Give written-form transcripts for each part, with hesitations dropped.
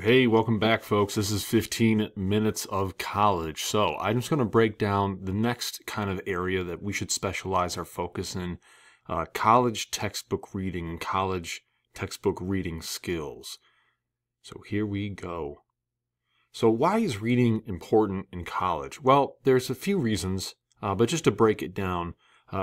Hey, welcome back, folks. This is 15 minutes of college. So I'm just going to break down the next kind of area that we should specialize our focus in, college textbook reading and college textbook reading skills. So here we go. So why is reading important in college? Well, there's a few reasons, but just to break it down,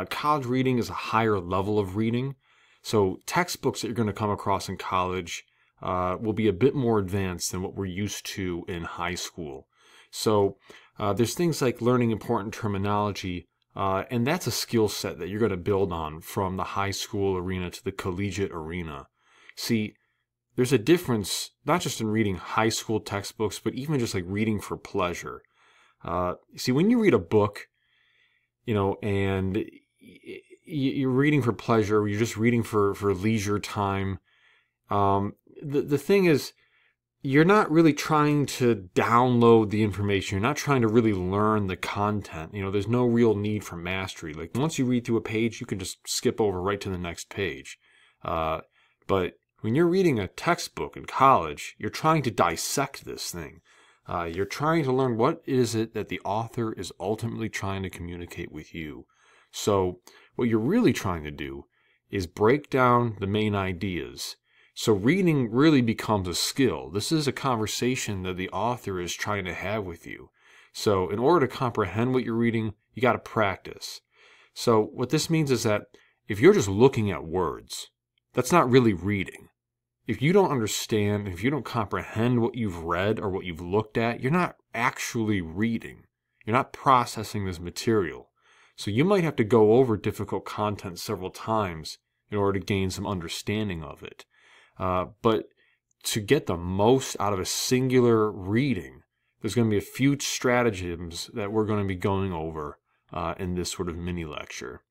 college reading is a higher level of reading. So textbooks that you're going to come across in college will be a bit more advanced than what we're used to in high school. So there's things like learning important terminology, and that's a skill set that you're going to build on from the high school arena to the collegiate arena. See, there's a difference not just in reading high school textbooks, but even just like reading for pleasure. See, when you read a book, and you're reading for pleasure, or you're just reading for leisure time, the thing is, you're not really trying to download the information. You're not trying to really learn the content. There's no real need for mastery. Like once you read through a page, you can just skip over right to the next page. But when you're reading a textbook in college, you're trying to dissect this thing. You're trying to learn what is it that the author is ultimately trying to communicate with you. So what you're really trying to do is break down the main ideas. So reading really becomes a skill. This is a conversation that the author is trying to have with you. So in order to comprehend what you're reading, you got to practice. So what this means is that if you're just looking at words, that's not really reading. If you don't understand, if you don't comprehend what you've read or what you've looked at, you're not actually reading. You're not processing this material. So you might have to go over difficult content several times in order to gain some understanding of it. But to get the most out of a singular reading, there's going to be a few stratagems that we're going to be going over in this sort of mini lecture.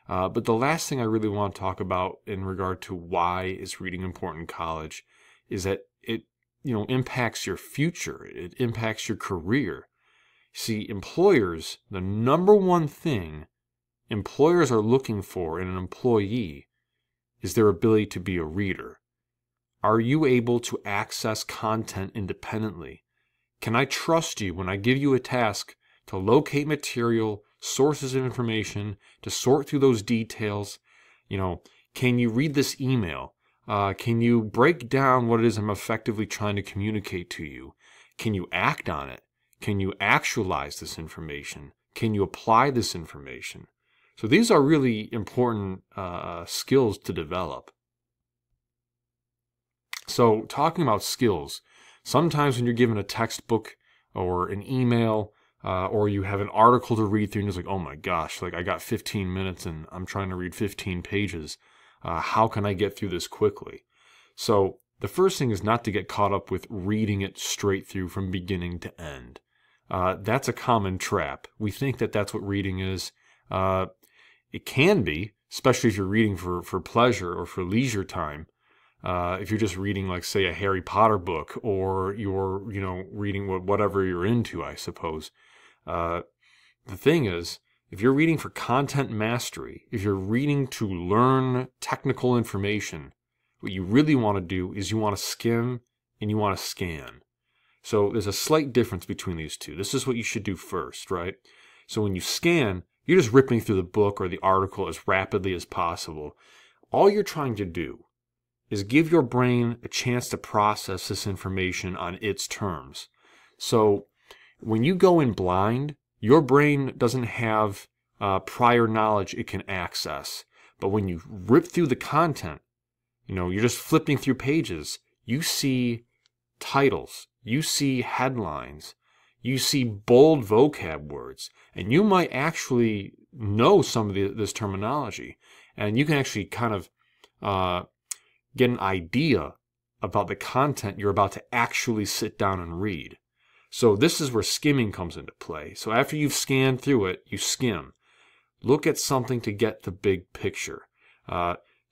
But the last thing I really want to talk about in regard to why is reading important in college is that it impacts your future. It impacts your career. See, employers, the number one thing employers are looking for in an employee is their ability to be a reader. Are you able to access content independently? Can I trust you when I give you a task to locate material, sources of information, to sort through those details? Can you read this email? Can you break down what it is I'm effectively trying to communicate to you? Can you act on it? Can you actualize this information? Can you apply this information? So these are really important skills to develop. So talking about skills, sometimes when you're given a textbook or an email or you have an article to read through and you're like, oh my gosh, like I got 15 minutes and I'm trying to read 15 pages. How can I get through this quickly? So the first thing is not to get caught up with reading it straight through from beginning to end. That's a common trap. We think that that's what reading is. It can be, especially if you're reading for pleasure or for leisure time. If you're just reading, like, say, a Harry Potter book, or you're, reading whatever you're into, I suppose. The thing is, if you're reading for content mastery, if you're reading to learn technical information, what you really want to do is you want to skim and you want to scan. So there's a slight difference between these two. This is what you should do first, right? So when you scan, you're just ripping through the book or the article as rapidly as possible. All you're trying to do is give your brain a chance to process this information on its terms. So when you go in blind, your brain doesn't have prior knowledge it can access. But when you rip through the content, you're just flipping through pages, you see titles, you see headlines, you see bold vocab words, and you might actually know some of this terminology, and you can actually kind of get an idea about the content you're about to actually sit down and read. So this is where skimming comes into play. So after you've scanned through it, you skim. Look at something to get the big picture.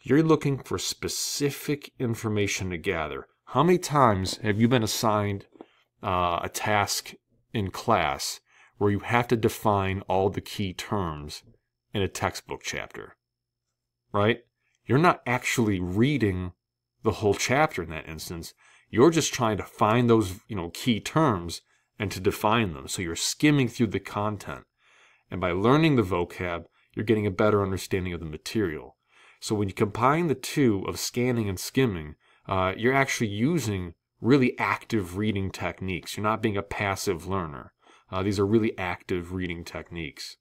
You're looking for specific information to gather. How many times have you been assigned a task in class where you have to define all the key terms in a textbook chapter? Right? You're not actually reading the whole chapter in that instance. You're just trying to find those, key terms and to define them. So you're skimming through the content. And by learning the vocab, you're getting a better understanding of the material. So when you combine the two of scanning and skimming, you're actually using really active reading techniques. You're not being a passive learner. These are really active reading techniques.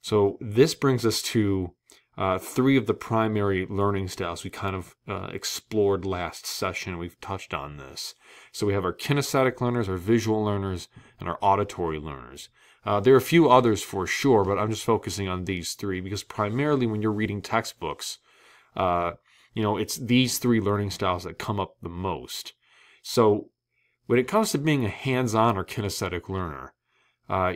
So this brings us to 3 of the primary learning styles we kind of explored last session. We've touched on this. So we have our kinesthetic learners, our visual learners, and our auditory learners. There are a few others for sure, but I'm just focusing on these 3 because primarily when you're reading textbooks, it's these 3 learning styles that come up the most. So when it comes to being a hands-on or kinesthetic learner,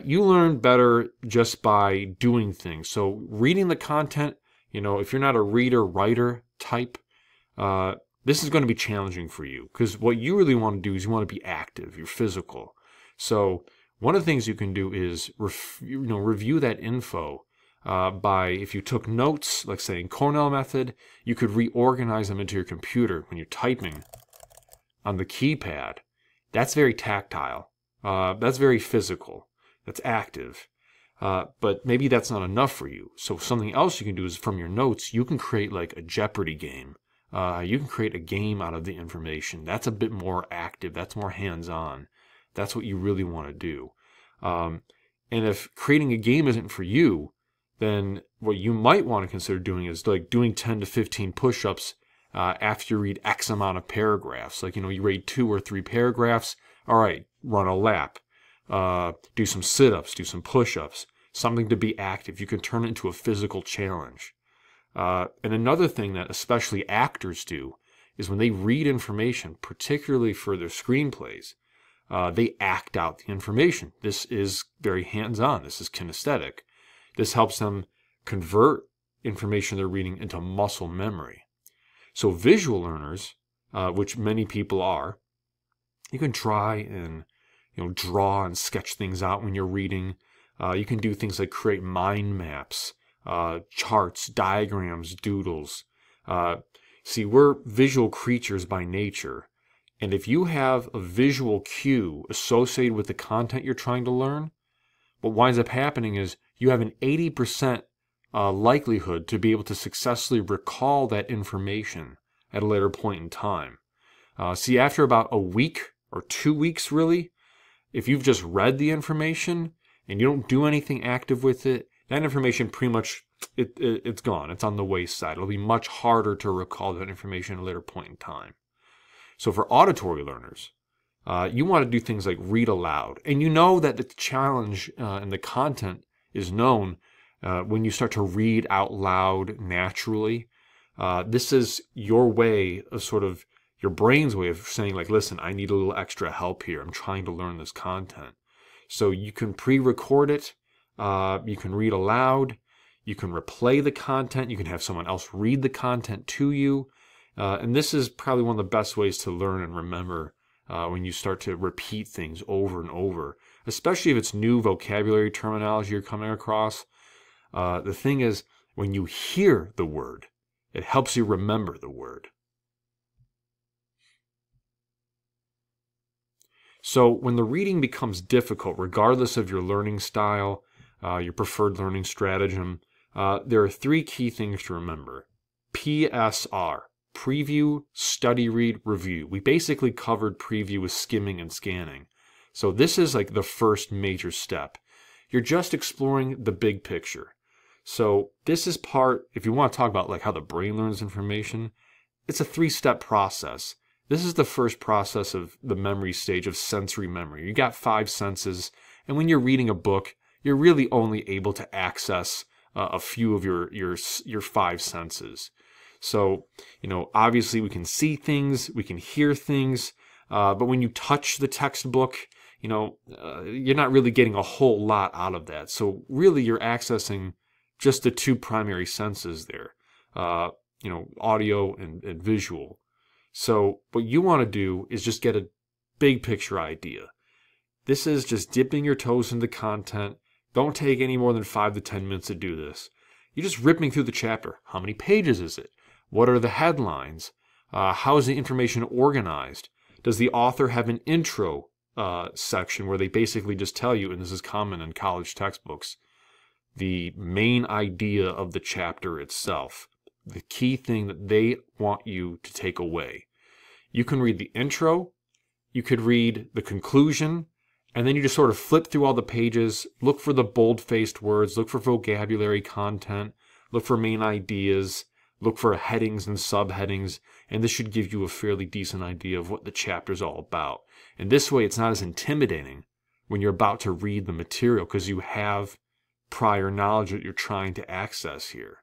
you learn better just by doing things. So reading the content, if you're not a reader-writer type, this is going to be challenging for you because what you really want to do is you want to be active, you're physical. So one of the things you can do is review that info by, if you took notes, like say in Cornell method, you could reorganize them into your computer when you're typing on the keypad. That's very tactile. That's very physical. That's active. But maybe that's not enough for you. So something else you can do is from your notes, you can create like a Jeopardy game. You can create a game out of the information. That's a bit more active. That's more hands-on. That's what you really want to do. And if creating a game isn't for you, then what you might want to consider doing is like doing 10 to 15 push-ups after you read X amount of paragraphs. Like, you read 2 or 3 paragraphs. All right, run a lap. Do some sit-ups, do some push-ups, something to be active. You can turn it into a physical challenge. And another thing that especially actors do is when they read information, particularly for their screenplays, they act out the information. This is very hands-on. This is kinesthetic. This helps them convert information they're reading into muscle memory. So visual learners, which many people are, you can try and draw and sketch things out when you're reading. You can do things like create mind maps, charts, diagrams, doodles. See, we're visual creatures by nature. And if you have a visual cue associated with the content you're trying to learn, what winds up happening is you have an 80% likelihood to be able to successfully recall that information at a later point in time. See, after about a week or 2 weeks, really, if you've just read the information and you don't do anything active with it, that information pretty much, it's gone. It's on the wayside. It'll be much harder to recall that information at a later point in time. So for auditory learners, you want to do things like read aloud. And you know that the challenge and the content is known when you start to read out loud naturally. This is your way of sort of, your brain's way of saying like, listen, I need a little extra help here. I'm trying to learn this content. So you can pre-record it. You can read aloud. You can replay the content. You can have someone else read the content to you. And this is probably one of the best ways to learn and remember when you start to repeat things over and over, especially if it's new vocabulary terminology you're coming across. The thing is, when you hear the word, it helps you remember the word. So when the reading becomes difficult, regardless of your learning style, your preferred learning stratagem, there are 3 key things to remember. PSR, preview, study, read, review. We basically covered preview with skimming and scanning. So this is like the first major step. You're just exploring the big picture. So this is part, if you want to talk about like how the brain learns information, it's a 3-step process. This is the first process of the memory stage of sensory memory. You got 5 senses, and when you're reading a book, you're really only able to access a few of your 5 senses. So, obviously we can see things, we can hear things, but when you touch the textbook, you're not really getting a whole lot out of that. So really you're accessing just the 2 primary senses there, audio and visual. So what you want to do is just get a big picture idea. This is just dipping your toes into content. Don't take any more than 5 to 10 minutes to do this. You're just ripping through the chapter. How many pages is it? What are the headlines? How is the information organized? Does the author have an intro section where they basically just tell you, and this is common in college textbooks, the main idea of the chapter itself, the key thing that they want you to take away. You can read the intro, you could read the conclusion, and then you just sort of flip through all the pages, look for the bold-faced words, look for vocabulary content, look for main ideas, look for headings and subheadings, and this should give you a fairly decent idea of what the chapter is all about. And this way, it's not as intimidating when you're about to read the material because you have prior knowledge that you're trying to access here.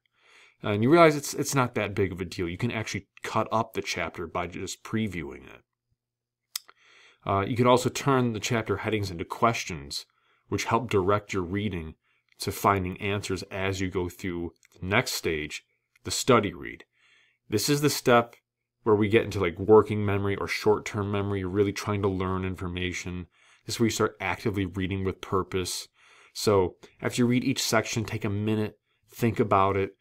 And you realize it's not that big of a deal. You can actually cut up the chapter by just previewing it. You can also turn the chapter headings into questions, which help direct your reading to finding answers as you go through the next stage, the study read. This is the step where we get into like working memory or short-term memory. You're really trying to learn information. This is where you start actively reading with purpose. So after you read each section, take a minute, think about it.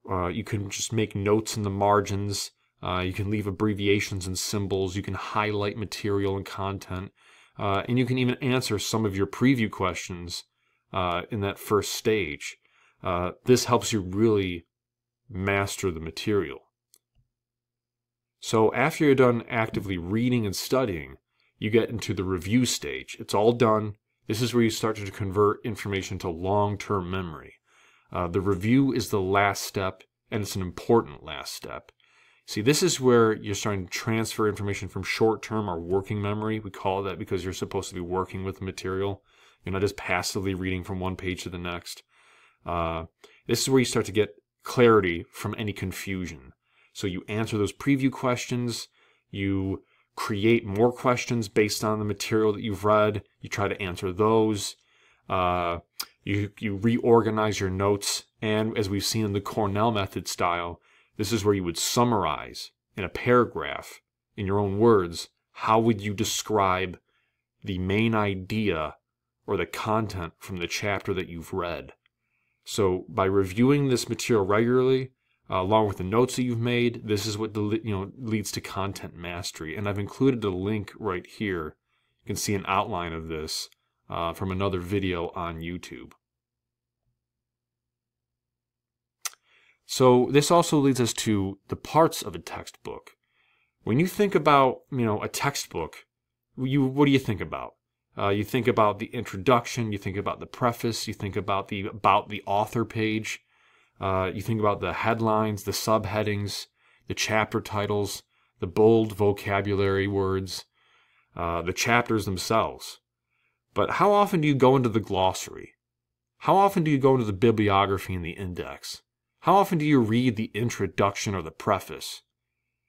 You can just make notes in the margins. You can leave abbreviations and symbols. You can highlight material and content. And you can even answer some of your preview questions in that first stage. This helps you really master the material. So after you're done actively reading and studying, you get into the review stage. It's all done. This is where you start to convert information to long-term memory. The review is the last step, and it's an important last step. See, this is where you're starting to transfer information from short-term or working memory. We call it that because you're supposed to be working with the material. You're not just passively reading from one page to the next. This is where you start to get clarity from any confusion. So you answer those preview questions. You create more questions based on the material that you've read. You try to answer those. You reorganize your notes. And as we've seen in the Cornell method style, this is where you would summarize in a paragraph, in your own words, how would you describe the main idea or the content from the chapter that you've read. So by reviewing this material regularly, along with the notes that you've made, this is what leads to content mastery. And I've included a link right here. You can see an outline of this from another video on YouTube. So this also leads us to the parts of a textbook. When you think about, a textbook, what do you think about? You think about the introduction, you think about the preface, you think about the author page, you think about the headlines, the subheadings, the chapter titles, the bold vocabulary words, the chapters themselves. But how often do you go into the glossary? How often do you go into the bibliography and the index? How often do you read the introduction or the preface?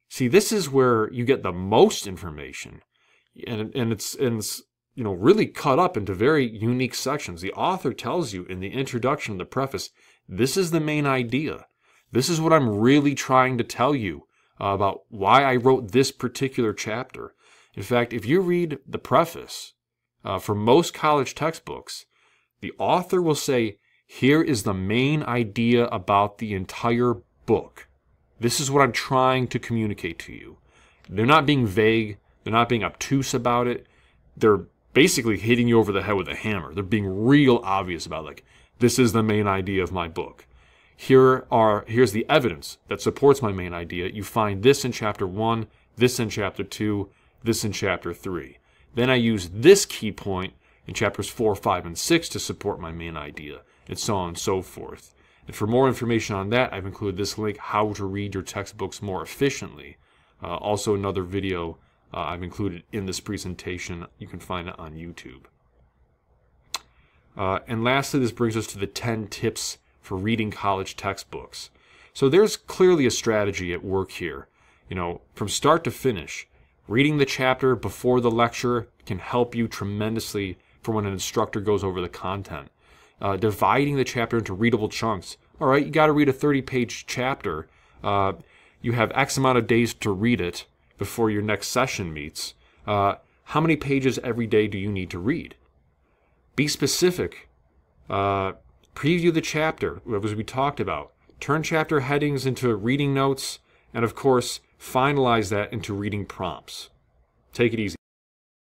See, this is where you get the most information, and it's really cut up into very unique sections. The author tells you in the introduction and the preface, this is the main idea. This is what I'm really trying to tell you about why I wrote this particular chapter. In fact, if you read the preface for most college textbooks, the author will say, here is the main idea about the entire book. This is what I'm trying to communicate to you. They're not being vague. They're not being obtuse about it. They're basically hitting you over the head with a hammer. They're being real obvious about, this is the main idea of my book. Here's the evidence that supports my main idea. You find this in chapter 1, this in chapter 2, this in chapter 3. Then I use this key point in chapters 4, 5, and 6 to support my main idea, and so on and so forth. And for more information on that, I've included this link, How to Read Your Textbooks More Efficiently. Also another video I've included in this presentation. You can find it on YouTube. And lastly, this brings us to the 10 tips for reading college textbooks. So there's clearly a strategy at work here. From start to finish, reading the chapter before the lecture can help you tremendously for when an instructor goes over the content. Dividing the chapter into readable chunks. All right, you got to read a 30-page chapter. You have X amount of days to read it before your next session meets. How many pages every day do you need to read? Be specific. Preview the chapter, as we talked about. Turn chapter headings into reading notes. And of course, finalize that into reading prompts. Take it easy.